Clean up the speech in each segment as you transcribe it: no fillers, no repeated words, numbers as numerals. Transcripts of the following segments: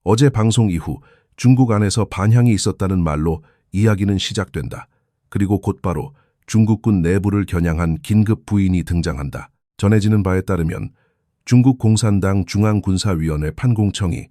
어제 방송 이후 중국 안에서 반향이 있었다는 말로 이야기는 시작된다. 그리고 곧바로 중국군 내부를 겨냥한 긴급 부인이 등장한다. 전해지는 바에 따르면 중국 공산당 중앙군사위원회 판공청이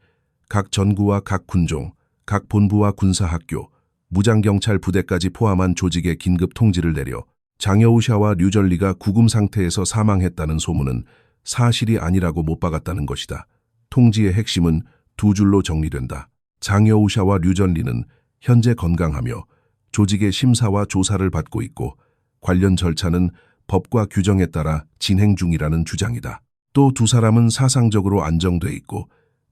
각 전구와 각 군종, 각 본부와 군사학교, 무장경찰 부대까지 포함한 조직에 긴급 통지를 내려 장여우샤와 류전리가 구금 상태에서 사망했다는 소문은 사실이 아니라고 못 박았다는 것이다. 통지의 핵심은 두 줄로 정리된다. 장여우샤와 류전리는 현재 건강하며 조직의 심사와 조사를 받고 있고 관련 절차는 법과 규정에 따라 진행 중이라는 주장이다. 또 두 사람은 사상적으로 안정돼 있고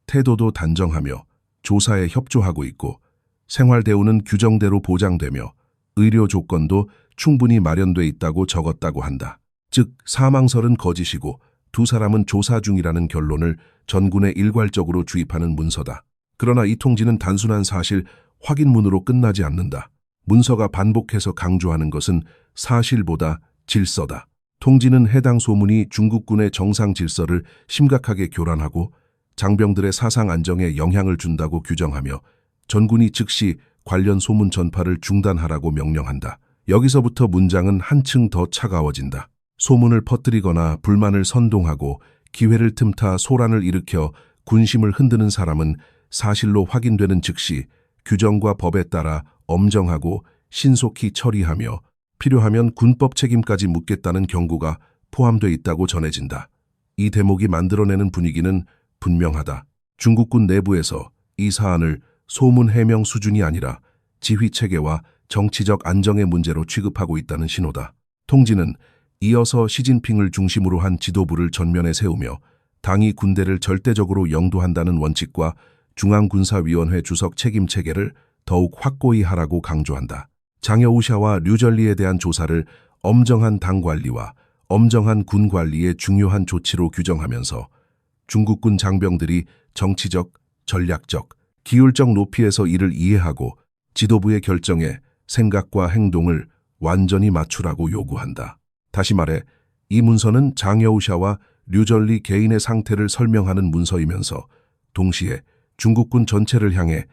태도도 단정하며 조사에 협조하고 있고 생활 대우는 규정대로 보장되며 의료 조건도 충분히 마련돼 있다고 적었다고 한다. 즉 사망설은 거짓이고 두 사람은 조사 중이라는 결론을 전군에 일괄적으로 주입하는 문서다. 그러나 이 통지는 단순한 사실 확인문으로 끝나지 않는다. 문서가 반복해서 강조하는 것은 사실보다 질서다. 통지는 해당 소문이 중국군의 정상 질서를 심각하게 교란하고 장병들의 사상 안정에 영향을 준다고 규정하며 전군이 즉시 관련 소문 전파를 중단하라고 명령한다. 여기서부터 문장은 한층 더 차가워진다. 소문을 퍼뜨리거나 불만을 선동하고 기회를 틈타 소란을 일으켜 군심을 흔드는 사람은 사실로 확인되는 즉시 규정과 법에 따라 엄정하고 신속히 처리하며 필요하면 군법 책임까지 묻겠다는 경고가 포함되어 있다고 전해진다. 이 대목이 만들어내는 분위기는 분명하다. 중국군 내부에서 이 사안을 소문 해명 수준이 아니라 지휘체계와 정치적 안정의 문제로 취급하고 있다는 신호다. 통지는 이어서 시진핑을 중심으로 한 지도부를 전면에 세우며 당이 군대를 절대적으로 영도한다는 원칙과 중앙군사위원회 주석 책임체계를 더욱 확고히 하라고 강조한다. 장여우샤와 류전리에 대한 조사를 엄정한 당관리와 엄정한 군관리의 중요한 조치로 규정하면서 중국군 장병들이 정치적, 전략적, 기율적 높이에서 이를 이해하고 지도부의 결정에 생각과 행동을 완전히 맞추라고 요구한다. 다시 말해 이 문서는 장여우샤와 류전리 개인의 상태를 설명하는 문서이면서 동시에 중국군 전체를 향해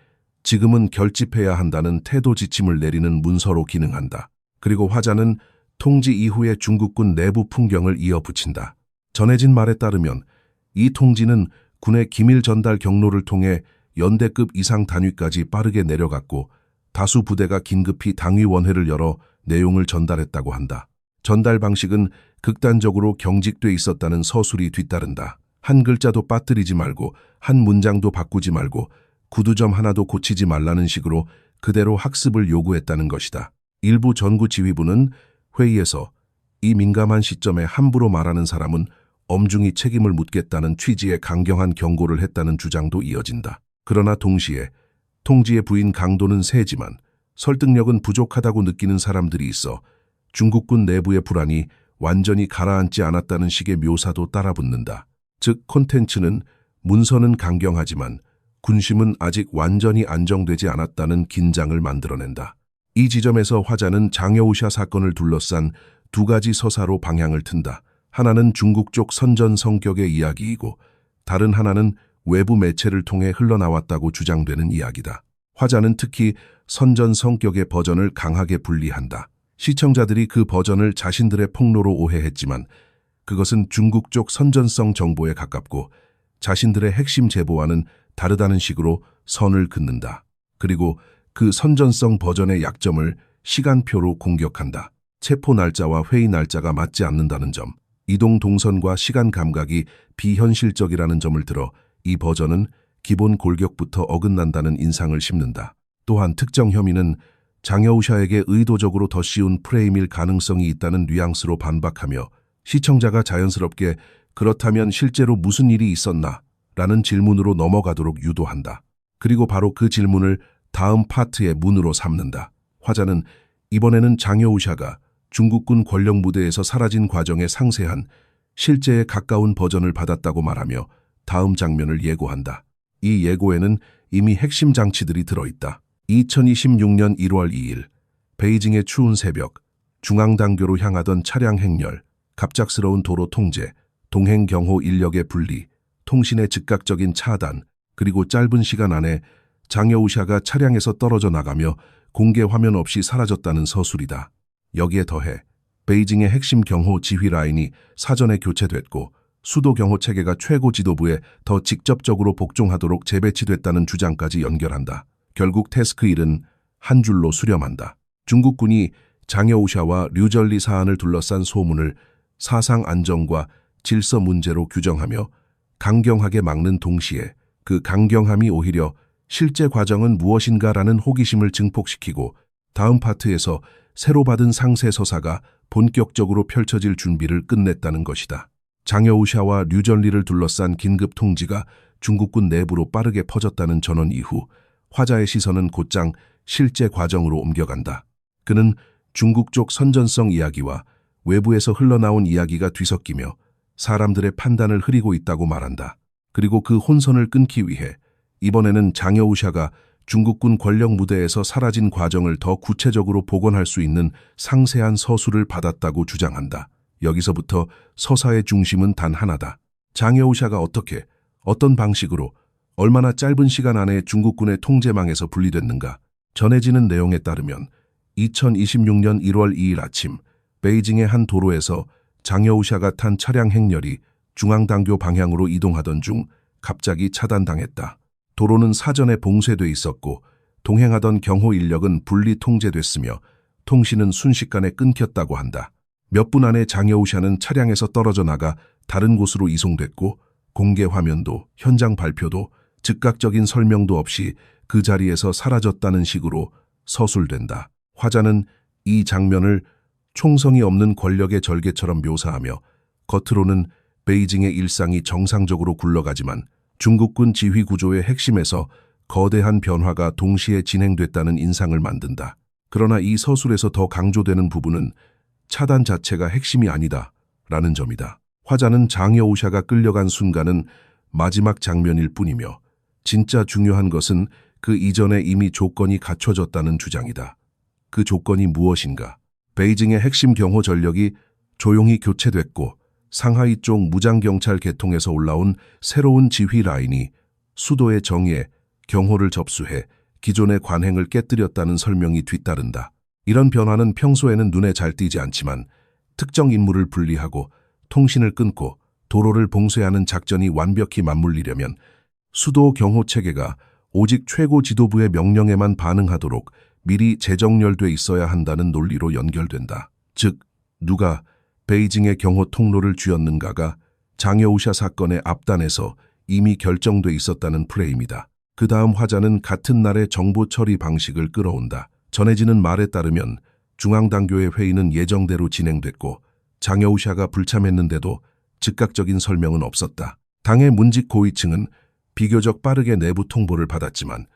지금은 결집해야 한다는 태도 지침을 내리는 문서로 기능한다. 그리고 화자는 통지 이후의 중국군 내부 풍경을 이어붙인다. 전해진 말에 따르면 이 통지는 군의 기밀 전달 경로를 통해 연대급 이상 단위까지 빠르게 내려갔고 다수 부대가 긴급히 당위원회를 열어 내용을 전달했다고 한다. 전달 방식은 극단적으로 경직돼 있었다는 서술이 뒤따른다. 한 글자도 빠뜨리지 말고 한 문장도 바꾸지 말고 구두점 하나도 고치지 말라는 식으로 그대로 학습을 요구했다는 것이다. 일부 전구 지휘부는 회의에서 이 민감한 시점에 함부로 말하는 사람은 엄중히 책임을 묻겠다는 취지의 강경한 경고를 했다는 주장도 이어진다. 그러나 동시에 통지의 부인 강도는 세지만 설득력은 부족하다고 느끼는 사람들이 있어 중국군 내부의 불안이 완전히 가라앉지 않았다는 식의 묘사도 따라붙는다. 즉 콘텐츠는 문서는 강경하지만 군심은 아직 완전히 안정되지 않았다는 긴장을 만들어낸다. 이 지점에서 화자는 장여우샤 사건을 둘러싼 두 가지 서사로 방향을 튼다. 하나는 중국 쪽 선전 성격의 이야기이고 다른 하나는 외부 매체를 통해 흘러나왔다고 주장되는 이야기다. 화자는 특히 선전 성격의 버전을 강하게 분리한다. 시청자들이 그 버전을 자신들의 폭로로 오해했지만 그것은 중국 쪽 선전성 정보에 가깝고 자신들의 핵심 제보와는 다르다는 식으로 선을 긋는다. 그리고 그 선전성 버전의 약점을 시간표로 공격한다. 체포 날짜와 회의 날짜가 맞지 않는다는 점, 이동 동선과 시간 감각이 비현실적이라는 점을 들어 이 버전은 기본 골격부터 어긋난다는 인상을 심는다. 또한 특정 혐의는 장여우샤에게 의도적으로 더 씌운 프레임일 가능성이 있다는 뉘앙스로 반박하며 시청자가 자연스럽게 그렇다면 실제로 무슨 일이 있었나? 라는 질문으로 넘어가도록 유도한다. 그리고 바로 그 질문을 다음 파트의 문으로 삼는다. 화자는 이번에는 장여우샤가 중국군 권력 무대에서 사라진 과정의 상세한 실제에 가까운 버전을 받았다고 말하며 다음 장면을 예고한다. 이 예고에는 이미 핵심 장치들이 들어있다. 2026년 1월 2일 베이징의 추운 새벽, 중앙당교로 향하던 차량 행렬, 갑작스러운 도로 통제, 동행 경호 인력의 분리, 통신의 즉각적인 차단, 그리고 짧은 시간 안에 장여우샤가 차량에서 떨어져 나가며 공개 화면 없이 사라졌다는 서술이다. 여기에 더해 베이징의 핵심 경호 지휘 라인이 사전에 교체됐고 수도 경호 체계가 최고 지도부에 더 직접적으로 복종하도록 재배치됐다는 주장까지 연결한다. 결국 태스크 1은 한 줄로 수렴한다. 중국군이 장여우샤와 류전리 사안을 둘러싼 소문을 사상 안정과 질서 문제로 규정하며 강경하게 막는 동시에 그 강경함이 오히려 실제 과정은 무엇인가라는 호기심을 증폭시키고 다음 파트에서 새로 받은 상세 서사가 본격적으로 펼쳐질 준비를 끝냈다는 것이다. 장여우샤와 류전리를 둘러싼 긴급 통지가 중국군 내부로 빠르게 퍼졌다는 전원 이후 화자의 시선은 곧장 실제 과정으로 옮겨간다. 그는 중국 쪽 선전성 이야기와 외부에서 흘러나온 이야기가 뒤섞이며 사람들의 판단을 흐리고 있다고 말한다. 그리고 그 혼선을 끊기 위해 이번에는 장여우샤가 중국군 권력 무대에서 사라진 과정을 더 구체적으로 복원할 수 있는 상세한 서술을 받았다고 주장한다. 여기서부터 서사의 중심은 단 하나다. 장여우샤가 어떻게, 어떤 방식으로, 얼마나 짧은 시간 안에 중국군의 통제망에서 분리됐는가. 전해지는 내용에 따르면 2026년 1월 2일 아침 베이징의 한 도로에서 장여우샤가 탄 차량 행렬이 중앙당교 방향으로 이동하던 중 갑자기 차단당했다. 도로는 사전에 봉쇄돼 있었고 동행하던 경호 인력은 분리 통제됐으며 통신은 순식간에 끊겼다고 한다. 몇 분 안에 장여우샤는 차량에서 떨어져 나가 다른 곳으로 이송됐고 공개 화면도 현장 발표도 즉각적인 설명도 없이 그 자리에서 사라졌다는 식으로 서술된다. 화자는 이 장면을 총성이 없는 권력의 절개처럼 묘사하며 겉으로는 베이징의 일상이 정상적으로 굴러가지만 중국군 지휘 구조의 핵심에서 거대한 변화가 동시에 진행됐다는 인상을 만든다. 그러나 이 서술에서 더 강조되는 부분은 차단 자체가 핵심이 아니다 라는 점이다. 화자는 장여우샤가 끌려간 순간은 마지막 장면일 뿐이며 진짜 중요한 것은 그 이전에 이미 조건이 갖춰졌다는 주장이다. 그 조건이 무엇인가? 베이징의 핵심 경호 전력이 조용히 교체됐고 상하이 쪽 무장경찰 계통에서 올라온 새로운 지휘 라인이 수도의 정예에 경호를 접수해 기존의 관행을 깨뜨렸다는 설명이 뒤따른다. 이런 변화는 평소에는 눈에 잘 띄지 않지만 특정 인물을 분리하고 통신을 끊고 도로를 봉쇄하는 작전이 완벽히 맞물리려면 수도 경호 체계가 오직 최고 지도부의 명령에만 반응하도록 미리 재정렬돼 있어야 한다는 논리로 연결된다. 즉, 누가 베이징의 경호 통로를 쥐었는가가 장여우샤 사건의 앞단에서 이미 결정돼 있었다는 프레임이다. 그 다음 화자는 같은 날의 정보 처리 방식을 끌어온다. 전해지는 말에 따르면 중앙당교의 회의는 예정대로 진행됐고 장여우샤가 불참했는데도 즉각적인 설명은 없었다. 당의 문직 고위층은 비교적 빠르게 내부 통보를 받았지만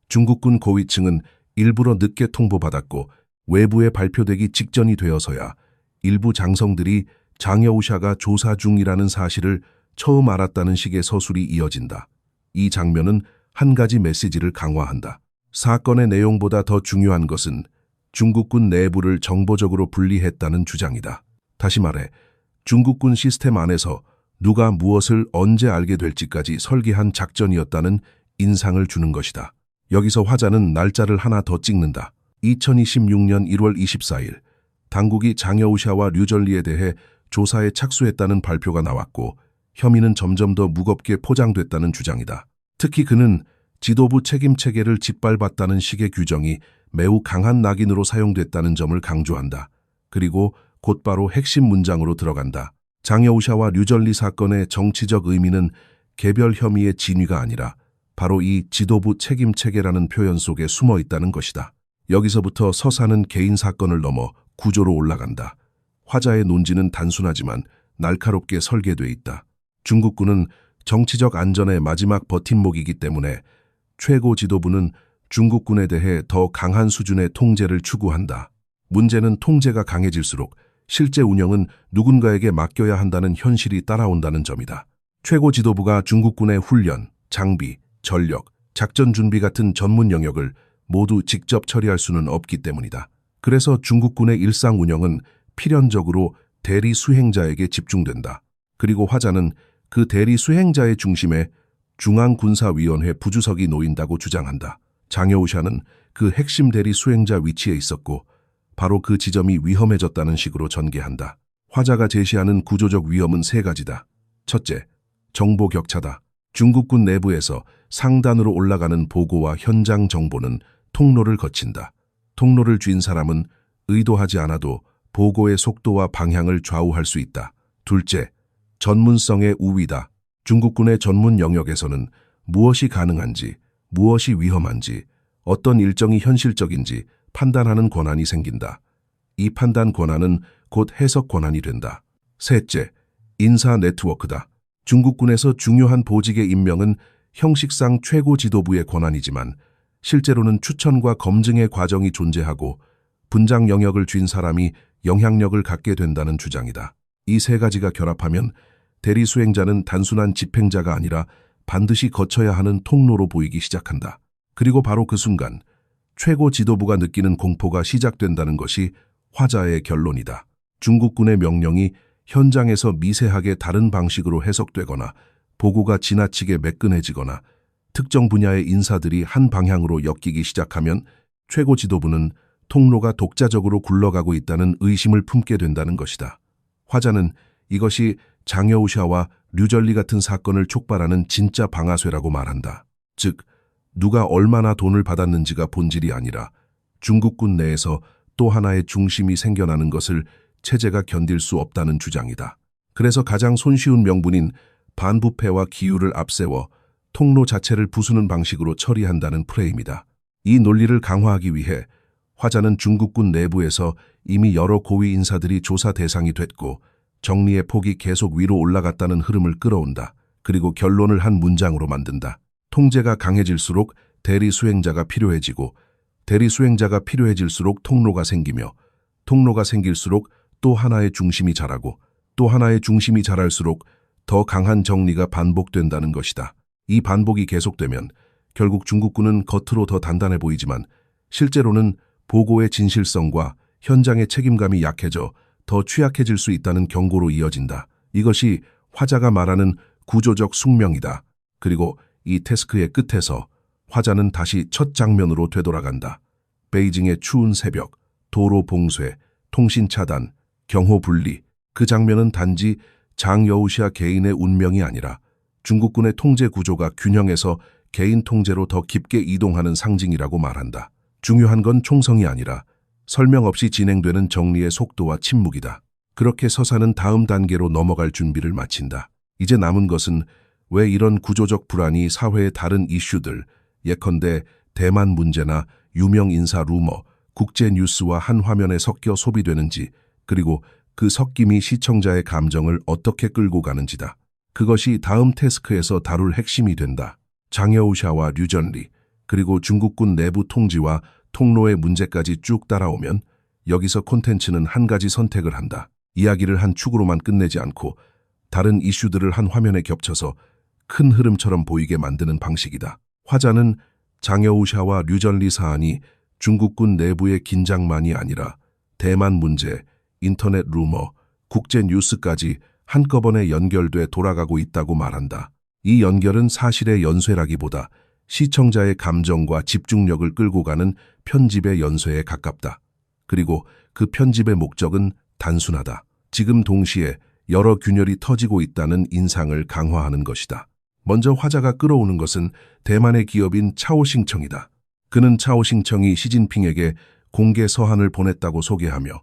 중국군 고위층은 일부러 늦게 통보받았고 외부에 발표되기 직전이 되어서야 일부 장성들이 장여우샤가 조사 중이라는 사실을 처음 알았다는 식의 서술이 이어진다. 이 장면은 한 가지 메시지를 강화한다. 사건의 내용보다 더 중요한 것은 중국군 내부를 정보적으로 분리했다는 주장이다. 다시 말해 중국군 시스템 안에서 누가 무엇을 언제 알게 될지까지 설계한 작전이었다는 인상을 주는 것이다. 여기서 화자는 날짜를 하나 더 찍는다. 2026년 1월 24일 당국이 장여우샤와 류전리에 대해 조사에 착수했다는 발표가 나왔고 혐의는 점점 더 무겁게 포장됐다는 주장이다. 특히 그는 지도부 책임 체계를 짓밟았다는 식의 규정이 매우 강한 낙인으로 사용됐다는 점을 강조한다. 그리고 곧바로 핵심 문장으로 들어간다. 장여우샤와 류전리 사건의 정치적 의미는 개별 혐의의 진위가 아니라 바로 이 지도부 책임 체계라는 표현 속에 숨어 있다는 것이다. 여기서부터 서사는 개인 사건을 넘어 구조로 올라간다. 화자의 논지는 단순하지만 날카롭게 설계돼 있다. 중국군은 정치적 안전의 마지막 버팀목이기 때문에 최고 지도부는 중국군에 대해 더 강한 수준의 통제를 추구한다. 문제는 통제가 강해질수록 실제 운영은 누군가에게 맡겨야 한다는 현실이 따라온다는 점이다. 최고 지도부가 중국군의 훈련, 장비, 전력, 작전 준비 같은 전문 영역을 모두 직접 처리할 수는 없기 때문이다. 그래서 중국군의 일상 운영은 필연적으로 대리 수행자에게 집중된다. 그리고 화자는 그 대리 수행자의 중심에 중앙군사위원회 부주석이 놓인다고 주장한다. 장여우샤는 그 핵심 대리 수행자 위치에 있었고 바로 그 지점이 위험해졌다는 식으로 전개한다. 화자가 제시하는 구조적 위험은 세 가지다. 첫째, 정보 격차다. 중국군 내부에서 상단으로 올라가는 보고와 현장 정보는 통로를 거친다. 통로를 쥔 사람은 의도하지 않아도 보고의 속도와 방향을 좌우할 수 있다. 둘째, 전문성의 우위다. 중국군의 전문 영역에서는 무엇이 가능한지, 무엇이 위험한지, 어떤 일정이 현실적인지 판단하는 권한이 생긴다. 이 판단 권한은 곧 해석 권한이 된다. 셋째, 인사 네트워크다. 중국군에서 중요한 보직의 임명은 형식상 최고 지도부의 권한이지만 실제로는 추천과 검증의 과정이 존재하고 분장 영역을 쥔 사람이 영향력을 갖게 된다는 주장이다. 이 세 가지가 결합하면 대리 수행자는 단순한 집행자가 아니라 반드시 거쳐야 하는 통로로 보이기 시작한다. 그리고 바로 그 순간 최고 지도부가 느끼는 공포가 시작된다는 것이 화자의 결론이다. 중국군의 명령이 현장에서 미세하게 다른 방식으로 해석되거나 보고가 지나치게 매끈해지거나 특정 분야의 인사들이 한 방향으로 엮이기 시작하면 최고 지도부는 통로가 독자적으로 굴러가고 있다는 의심을 품게 된다는 것이다. 화자는 이것이 장여우샤와 류전리 같은 사건을 촉발하는 진짜 방아쇠라고 말한다. 즉, 누가 얼마나 돈을 받았는지가 본질이 아니라 중국군 내에서 또 하나의 중심이 생겨나는 것을 체제가 견딜 수 없다는 주장이다. 그래서 가장 손쉬운 명분인 반부패와 기율을 앞세워 통로 자체를 부수는 방식으로 처리한다는 프레임이다. 이 논리를 강화하기 위해 화자는 중국군 내부에서 이미 여러 고위 인사들이 조사 대상이 됐고 정리의 폭이 계속 위로 올라갔다는 흐름을 끌어온다. 그리고 결론을 한 문장으로 만든다. 통제가 강해질수록 대리 수행자가 필요해지고 대리 수행자가 필요해질수록 통로가 생기며 통로가 생길수록 또 하나의 중심이 자라고 또 하나의 중심이 자랄수록 더 강한 정리가 반복된다는 것이다. 이 반복이 계속되면 결국 중국군은 겉으로 더 단단해 보이지만 실제로는 보고의 진실성과 현장의 책임감이 약해져 더 취약해질 수 있다는 경고로 이어진다. 이것이 화자가 말하는 구조적 숙명이다. 그리고 이 태스크의 끝에서 화자는 다시 첫 장면으로 되돌아간다. 베이징의 추운 새벽, 도로 봉쇄, 통신 차단, 경호 분리. 그 장면은 단지 장여우샤 개인의 운명이 아니라 중국군의 통제 구조가 균형에서 개인 통제로 더 깊게 이동하는 상징이라고 말한다. 중요한 건 총성이 아니라 설명 없이 진행되는 정리의 속도와 침묵이다. 그렇게 서사는 다음 단계로 넘어갈 준비를 마친다. 이제 남은 것은 왜 이런 구조적 불안이 사회의 다른 이슈들, 예컨대 대만 문제나 유명 인사 루머, 국제 뉴스와 한 화면에 섞여 소비되는지, 그리고 그 섞임이 시청자의 감정을 어떻게 끌고 가는지다. 그것이 다음 태스크에서 다룰 핵심이 된다. 장여우샤와 류전리, 그리고 중국군 내부 통지와 통로의 문제까지 쭉 따라오면 여기서 콘텐츠는 한 가지 선택을 한다. 이야기를 한 축으로만 끝내지 않고 다른 이슈들을 한 화면에 겹쳐서 큰 흐름처럼 보이게 만드는 방식이다. 화자는 장여우샤와 류전리 사안이 중국군 내부의 긴장만이 아니라 대만 문제, 인터넷 루머, 국제 뉴스까지 한꺼번에 연결돼 돌아가고 있다고 말한다. 이 연결은 사실의 연쇄라기보다 시청자의 감정과 집중력을 끌고 가는 편집의 연쇄에 가깝다. 그리고 그 편집의 목적은 단순하다. 지금 동시에 여러 균열이 터지고 있다는 인상을 강화하는 것이다. 먼저 화자가 끌어오는 것은 대만의 기업인 차오싱청이다. 그는 차오싱청이 시진핑에게 공개 서한을 보냈다고 소개하며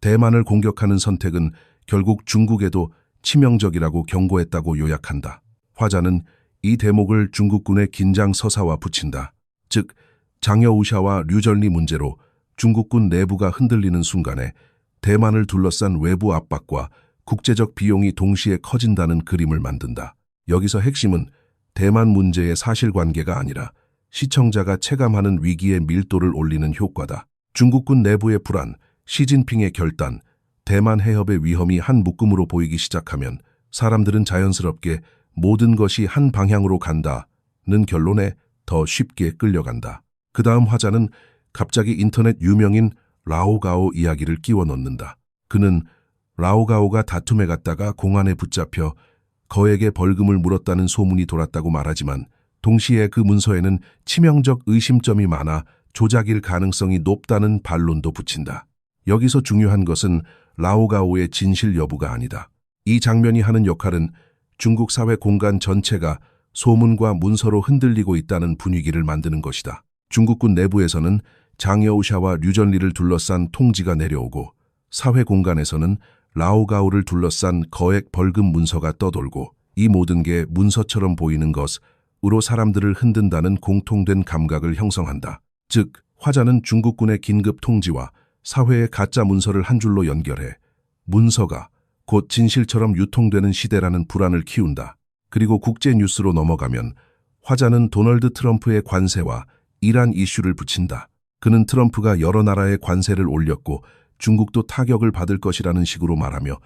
대만을 공격하는 선택은 결국 중국에도 치명적이라고 경고했다고 요약한다. 화자는 이 대목을 중국군의 긴장 서사와 붙인다. 즉, 장여우샤와 류전리 문제로 중국군 내부가 흔들리는 순간에 대만을 둘러싼 외부 압박과 국제적 비용이 동시에 커진다는 그림을 만든다. 여기서 핵심은 대만 문제의 사실관계가 아니라 시청자가 체감하는 위기의 밀도를 올리는 효과다. 중국군 내부의 불안, 시진핑의 결단, 대만 해협의 위험이 한 묶음으로 보이기 시작하면 사람들은 자연스럽게 모든 것이 한 방향으로 간다는 결론에 더 쉽게 끌려간다. 그 다음 화자는 갑자기 인터넷 유명인 라오가오 이야기를 끼워 넣는다. 그는 라오가오가 다툼에 갔다가 공안에 붙잡혀 거액의 벌금을 물었다는 소문이 돌았다고 말하지만 동시에 그 문서에는 치명적 의심점이 많아 조작일 가능성이 높다는 반론도 붙인다. 여기서 중요한 것은 라오가오의 진실 여부가 아니다. 이 장면이 하는 역할은 중국 사회 공간 전체가 소문과 문서로 흔들리고 있다는 분위기를 만드는 것이다. 중국군 내부에서는 장여우샤와 류전리를 둘러싼 통지가 내려오고 사회 공간에서는 라오가오를 둘러싼 거액 벌금 문서가 떠돌고 이 모든 게 문서처럼 보이는 것으로 사람들을 흔든다는 공통된 감각을 형성한다. 즉, 화자는 중국군의 긴급 통지와 사회의 가짜 문서를 한 줄로 연결해 문서가 곧 진실처럼 유통되는 시대라는 불안을 키운다. 그리고 국제 뉴스로 넘어가면 화자는 도널드 트럼프의 관세와 이란 이슈를 붙인다. 그는 트럼프가 여러 나라의 관세를 올렸고 중국도 타격을 받을 것이라는 식으로 말하며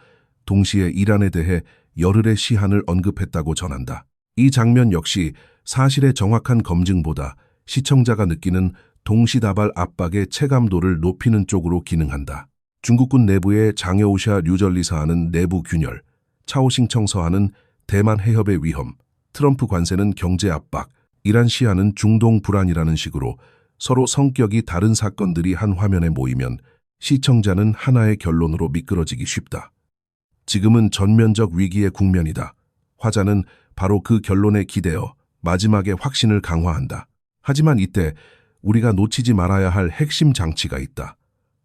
동시에 이란에 대해 열흘의 시한을 언급했다고 전한다. 이 장면 역시 사실의 정확한 검증보다 시청자가 느끼는 동시다발 압박의 체감도를 높이는 쪽으로 기능한다. 중국군 내부의 장여우샤 류전리 사안은 내부 균열, 차오싱청 서한은 대만 해협의 위험, 트럼프 관세는 경제 압박, 이란 시한은 중동 불안이라는 식으로 서로 성격이 다른 사건들이 한 화면에 모이면 시청자는 하나의 결론으로 미끄러지기 쉽다. 지금은 전면적 위기의 국면이다. 화자는 바로 그 결론에 기대어 마지막에 확신을 강화한다. 하지만 이때 우리가 놓치지 말아야 할 핵심 장치가 있다.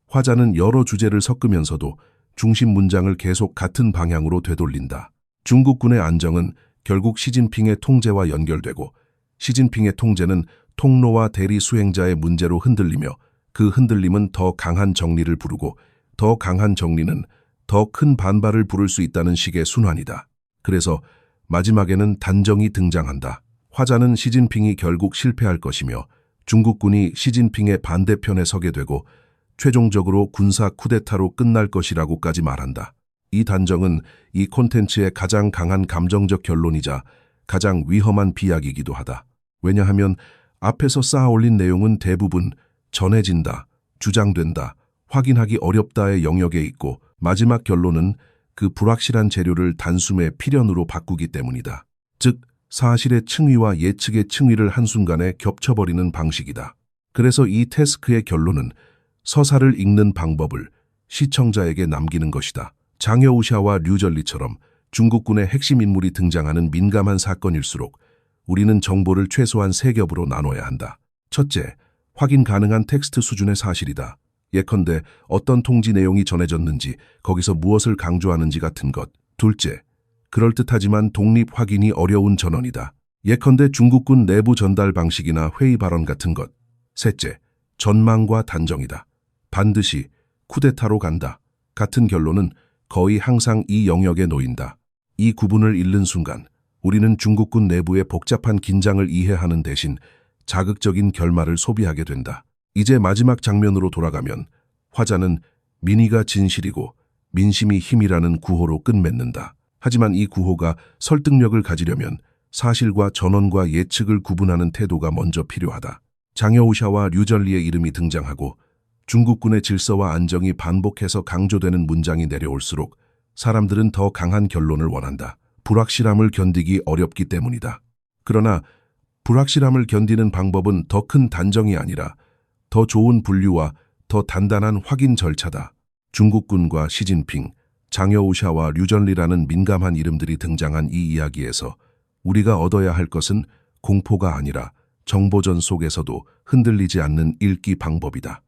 화자는 여러 주제를 섞으면서도 중심 문장을 계속 같은 방향으로 되돌린다. 중국군의 안정은 결국 시진핑의 통제와 연결되고 시진핑의 통제는 통로와 대리 수행자의 문제로 흔들리며 그 흔들림은 더 강한 정리를 부르고 더 강한 정리는 더 큰 반발을 부를 수 있다는 식의 순환이다. 그래서 마지막에는 단정이 등장한다. 화자는 시진핑이 결국 실패할 것이며 중국군이 시진핑의 반대편에 서게 되고 최종적으로 군사 쿠데타로 끝날 것이라고까지 말한다. 이 단정은 이 콘텐츠의 가장 강한 감정적 결론이자 가장 위험한 비약이기도 하다. 왜냐하면 앞에서 쌓아올린 내용은 대부분 전해진다, 주장된다, 확인하기 어렵다의 영역에 있고 마지막 결론은 그 불확실한 재료를 단숨에 필연으로 바꾸기 때문이다. 즉, 사실의 층위와 예측의 층위를 한순간에 겹쳐버리는 방식이다. 그래서 이 태스크의 결론은 서사를 읽는 방법을 시청자에게 남기는 것이다. 장여우샤와 류전리처럼 중국군의 핵심 인물이 등장하는 민감한 사건일수록 우리는 정보를 최소한 세 겹으로 나눠야 한다. 첫째, 확인 가능한 텍스트 수준의 사실이다. 예컨대 어떤 통지 내용이 전해졌는지, 거기서 무엇을 강조하는지 같은 것. 둘째, 그럴듯하지만 독립 확인이 어려운 전언이다. 예컨대 중국군 내부 전달 방식이나 회의 발언 같은 것. 셋째, 전망과 단정이다. 반드시 쿠데타로 간다. 같은 결론은 거의 항상 이 영역에 놓인다. 이 구분을 잃는 순간 우리는 중국군 내부의 복잡한 긴장을 이해하는 대신 자극적인 결말을 소비하게 된다. 이제 마지막 장면으로 돌아가면 화자는 민의가 진실이고 민심이 힘이라는 구호로 끝맺는다. 하지만 이 구호가 설득력을 가지려면 사실과 전언과 예측을 구분하는 태도가 먼저 필요하다. 장여우샤와 류전리의 이름이 등장하고 중국군의 질서와 안정이 반복해서 강조되는 문장이 내려올수록 사람들은 더 강한 결론을 원한다. 불확실함을 견디기 어렵기 때문이다. 그러나 불확실함을 견디는 방법은 더 큰 단정이 아니라 더 좋은 분류와 더 단단한 확인 절차다. 중국군과 시진핑, 장여우샤와 류전리라는 민감한 이름들이 등장한 이 이야기에서 우리가 얻어야 할 것은 공포가 아니라 정보전 속에서도 흔들리지 않는 읽기 방법이다.